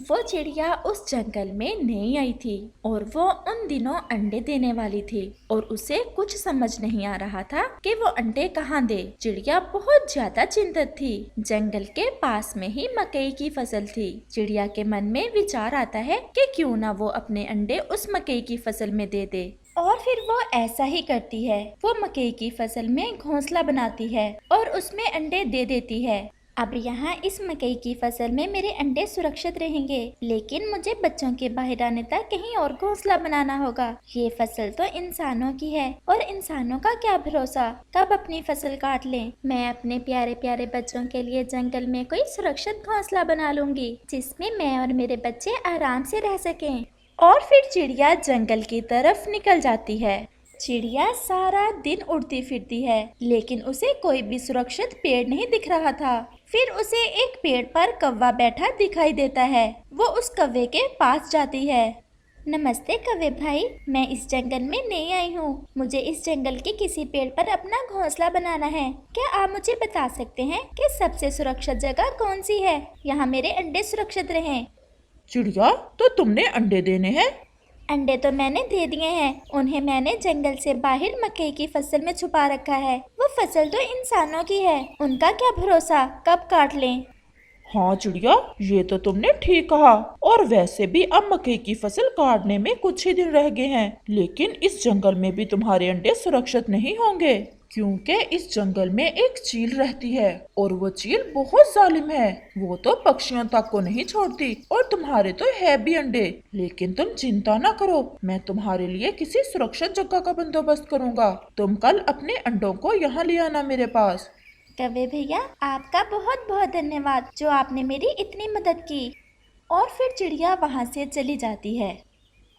वो चिड़िया उस जंगल में नई आई थी और वो उन दिनों अंडे देने वाली थी और उसे कुछ समझ नहीं आ रहा था कि वो अंडे कहाँ दे। चिड़िया बहुत ज्यादा चिंतित थी। जंगल के पास में ही मकई की फसल थी। चिड़िया के मन में विचार आता है कि क्यों ना वो अपने अंडे उस मकई की फसल में दे दे। और फिर वो ऐसा ही करती है। वो मकई की फसल में घोंसला बनाती है और उसमें अंडे दे देती है। अब यहाँ इस मकई की फसल में मेरे अंडे सुरक्षित रहेंगे, लेकिन मुझे बच्चों के बाहर आने तक कहीं और घोंसला बनाना होगा। ये फसल तो इंसानों की है और इंसानों का क्या भरोसा कब अपनी फसल काट लें। मैं अपने प्यारे प्यारे बच्चों के लिए जंगल में कोई सुरक्षित घोंसला बना लूंगी जिसमें मैं और मेरे बच्चे आराम से रह सकें। और फिर चिड़िया जंगल की तरफ निकल जाती है। चिड़िया सारा दिन उड़ती फिरती है, लेकिन उसे कोई भी सुरक्षित पेड़ नहीं दिख रहा था। फिर उसे एक पेड़ पर कौवा बैठा दिखाई देता है। वो उस कौवे के पास जाती है। नमस्ते कौवे भाई, मैं इस जंगल में नई आई हूँ। मुझे इस जंगल के किसी पेड़ पर अपना घोंसला बनाना है। क्या आप मुझे बता सकते हैं कि सबसे सुरक्षित जगह कौन सी है? यहाँ मेरे अंडे सुरक्षित रहें। चिड़िया, तो तुमने अंडे देने हैं? अंडे तो मैंने दे दिए हैं। उन्हें मैंने जंगल से बाहर मकई की फसल में छुपा रखा है। वो फसल तो इंसानों की है, उनका क्या भरोसा कब काट लें। हाँ चिड़िया, ये तो तुमने ठीक कहा। और वैसे भी अब मकई की फसल काटने में कुछ ही दिन रह गए हैं, लेकिन इस जंगल में भी तुम्हारे अंडे सुरक्षित नहीं होंगे, क्योंकि इस जंगल में एक चील रहती है और वो चील बहुत जालिम है। वो तो पक्षियों तक को नहीं छोड़ती और तुम्हारे तो है भी अंडे। लेकिन तुम चिंता ना करो, मैं तुम्हारे लिए किसी सुरक्षित जगह का बंदोबस्त करूँगा। तुम कल अपने अंडों को यहाँ ले आना मेरे पास। कौवे भैया, आपका बहुत बहुत धन्यवाद जो आपने मेरी इतनी मदद की। और फिर चिड़िया वहाँ से चली जाती है।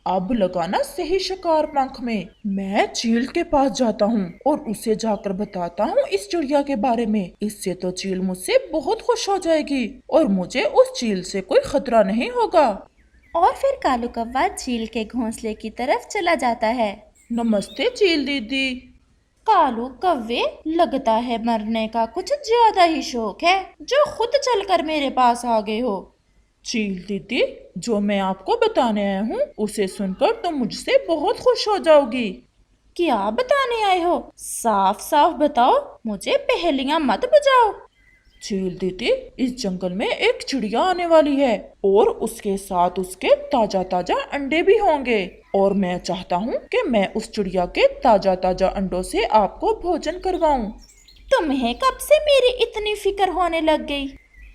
अब लगाना सही शिकार पंख में। मैं चील के पास जाता हूँ और उसे जाकर बताता हूँ इस चिड़िया के बारे में। इससे तो चील मुझसे बहुत खुश हो जाएगी और मुझे उस चील से कोई खतरा नहीं होगा। और फिर कालू कौवा चील के घोंसले की तरफ चला जाता है। नमस्ते चील दीदी। कालू कौवे, लगता है मरने का कुछ ज्यादा ही शौक है जो खुद चलकर मेरे पास आ गए हो। चील दीदी, जो मैं आपको बताने आया हूँ उसे सुनकर तुम मुझसे बहुत खुश हो जाओगी। क्या बताने आए हो? साफ साफ बताओ, मुझे पहेलियां मत बुझाओ। चील दीदी, इस जंगल में एक चिड़िया आने वाली है और उसके साथ उसके ताजा ताजा अंडे भी होंगे। और मैं चाहता हूँ कि मैं उस चिड़िया के ताजा ताजा अंडों से आपको भोजन करवाऊँ। तुम्हें कब से मेरी इतनी फिक्र होने लग गई?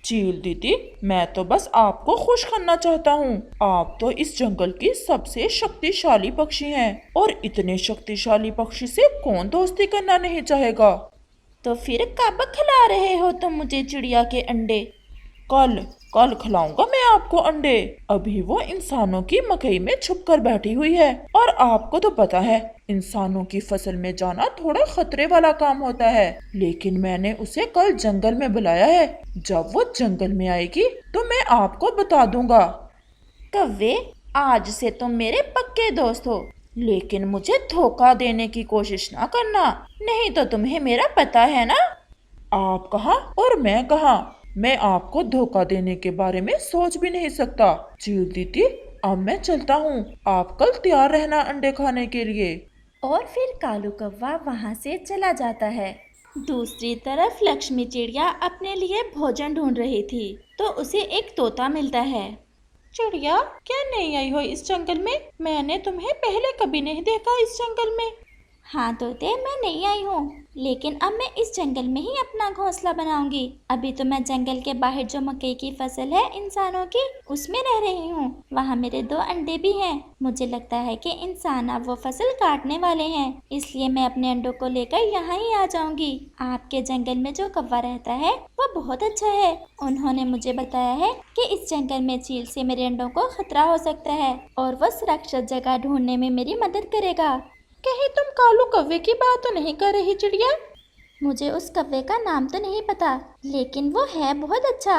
चील दीदी, मैं तो बस आपको खुश करना चाहता हूँ। आप तो इस जंगल की सबसे शक्तिशाली पक्षी हैं और इतने शक्तिशाली पक्षी से कौन दोस्ती करना नहीं चाहेगा। तो फिर कब खिला रहे हो तुम मुझे चिड़िया के अंडे? कल कल खिलाऊंगा मैं आपको अंडे। अभी वो इंसानों की मकई में छुप कर बैठी हुई है और आपको तो पता है इंसानों की फसल में जाना थोड़ा खतरे वाला काम होता है। लेकिन मैंने उसे कल जंगल में बुलाया है। जब वो जंगल में आएगी तो मैं आपको बता दूंगा। कौवे, आज से तुम मेरे पक्के दोस्त हो, लेकिन मुझे धोखा देने की कोशिश ना करना, नहीं तो तुम्हें मेरा पता है ना। आप कहाँ और मैं कहाँ, मैं आपको धोखा देने के बारे में सोच भी नहीं सकता। चील दीदी, अब मैं चलता हूँ। आप कल तैयार रहना अंडे खाने के लिए। और फिर कालू कौवा वहाँ से चला जाता है। दूसरी तरफ लक्ष्मी चिड़िया अपने लिए भोजन ढूंढ रही थी तो उसे एक तोता मिलता है। चिड़िया, क्या नहीं आई हो इस जंगल में? मैंने तुम्हें पहले कभी नहीं देखा इस जंगल में। हाँ तोते, मैं नहीं आई हूँ, लेकिन अब मैं इस जंगल में ही अपना घोंसला बनाऊंगी। अभी तो मैं जंगल के बाहर जो मकई की फसल है इंसानों की, उसमें रह रही हूँ। वहाँ मेरे 2 अंडे भी हैं। मुझे लगता है कि इंसान अब वो फसल काटने वाले हैं, इसलिए मैं अपने अंडों को लेकर यहाँ ही आ जाऊंगी। आपके जंगल में जो कौवा रहता है वो बहुत अच्छा है। उन्होंने मुझे बताया है कि इस जंगल में चील से मेरे अंडों को खतरा हो सकता है और वो सुरक्षित जगह ढूंढने में मेरी मदद करेगा। कहीं तुम कालू कौवे की बात तो नहीं कर रही चिड़िया? मुझे उस कौवे का नाम तो नहीं पता, लेकिन वो है बहुत अच्छा।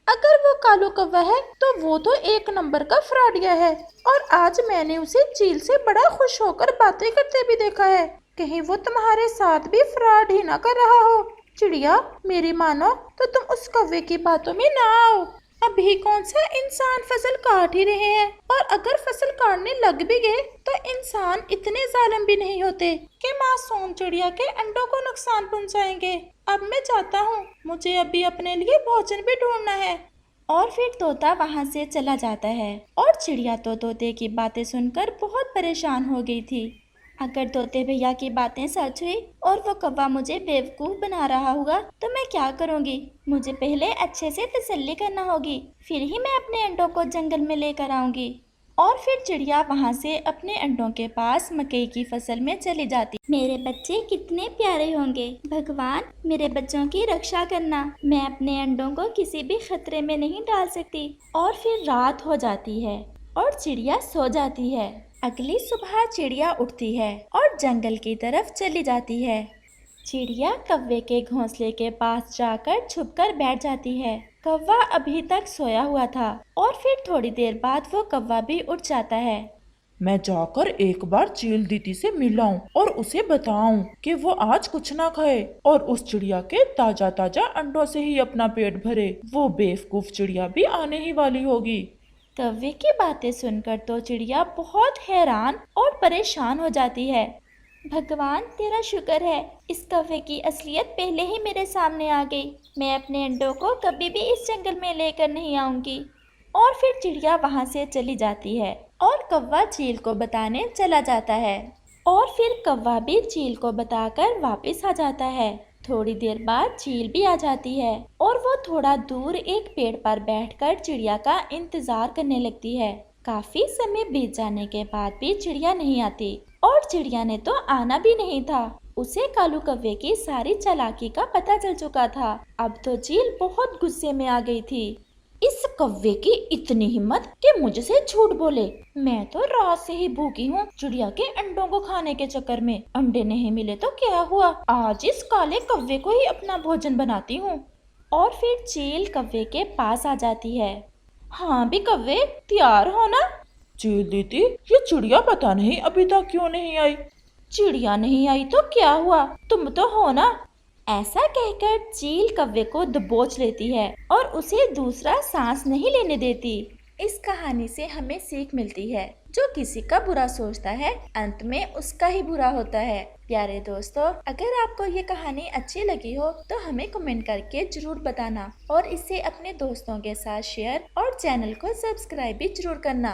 अगर वो कालू कौवा है तो वो तो 1 नंबर का फ्रॉडिया है और आज मैंने उसे चील से बड़ा खुश होकर बातें करते भी देखा है। कहीं वो तुम्हारे साथ भी फ्रॉड ही ना कर रहा हो। चिड़िया, मेरी मानो तो तुम उस कौवे की बातों में ना आओ। अभी कौन सा इंसान फसल काट ही रहे हैं, और अगर फसल काटने लग भी गए तो इंसान इतने जालिम भी नहीं होते कि मासूम चिड़िया के अंडों को नुकसान पहुंचाएंगे। अब मैं जाता हूँ, मुझे अभी अपने लिए भोजन भी ढूंढना है। और फिर तोता वहाँ से चला जाता है और चिड़िया तो तोते की बातें सुनकर बहुत परेशान हो गई थी। अगर तोते भैया की बातें सच हुई और वो कौवा मुझे बेवकूफ बना रहा होगा तो मैं क्या करूँगी? मुझे पहले अच्छे से तसल्ली करना होगी, फिर ही मैं अपने अंडों को जंगल में लेकर आऊंगी। और फिर चिड़िया वहाँ से अपने अंडों के पास मकई की फसल में चली जाती। मेरे बच्चे कितने प्यारे होंगे, भगवान मेरे बच्चों की रक्षा करना, मैं अपने अंडों को किसी भी खतरे में नहीं डाल सकती। और फिर रात हो जाती है और चिड़िया सो जाती है। अगली सुबह चिड़िया उठती है और जंगल की तरफ चली जाती है। चिड़िया कौवे के घोंसले के पास जाकर छुपकर बैठ जाती है। कौवा अभी तक सोया हुआ था और फिर थोड़ी देर बाद वो कौवा भी उठ जाता है। मैं जाकर एक बार चील दीदी से मिलाऊं और उसे बताऊं कि वो आज कुछ ना खाए और उस चिड़िया के ताजा ताजा अंडों से ही अपना पेट भरे। वो बेवकूफ चिड़िया भी आने ही वाली होगी। कौवे की बातें सुनकर तो चिड़िया बहुत हैरान और परेशान हो जाती है। भगवान तेरा शुक्र है, इस कौवे की असलियत पहले ही मेरे सामने आ गई। मैं अपने अंडों को कभी भी इस जंगल में लेकर नहीं आऊंगी। और फिर चिड़िया वहां से चली जाती है और कौवा चील को बताने चला जाता है। और फिर कौवा भी चील को बताकर वापस आ जाता है। थोड़ी देर बाद चील भी आ जाती है और वो थोड़ा दूर एक पेड़ पर बैठकर चिड़िया का इंतजार करने लगती है। काफी समय बीत जाने के बाद भी चिड़िया नहीं आती और चिड़िया ने तो आना भी नहीं था। उसे कालू कौवे की सारी चालाकी का पता चल चुका था। अब तो चील बहुत गुस्से में आ गई थी। इस कौवे की इतनी हिम्मत कि मुझसे झूठ बोले। मैं तो रात से ही भूखी हूँ, चिड़िया के अंडों को खाने के चक्कर में। अंडे नहीं मिले तो क्या हुआ, आज इस काले कौवे को ही अपना भोजन बनाती हूँ। और फिर चील कौवे के पास आ जाती है। हाँ भी कौवे, तैयार हो ना? चील दीदी, ये चिड़िया पता नहीं अभी तक क्यों नहीं आई। चिड़िया नहीं आई तो क्या हुआ, तुम तो हो ना। ऐसा कहकर चील कौवे को दबोच लेती है और उसे दूसरा सांस नहीं लेने देती। इस कहानी से हमें सीख मिलती है, जो किसी का बुरा सोचता है अंत में उसका ही बुरा होता है। प्यारे दोस्तों, अगर आपको ये कहानी अच्छी लगी हो तो हमें कमेंट करके जरूर बताना और इसे अपने दोस्तों के साथ शेयर और चैनल को सब्सक्राइब भी जरूर करना।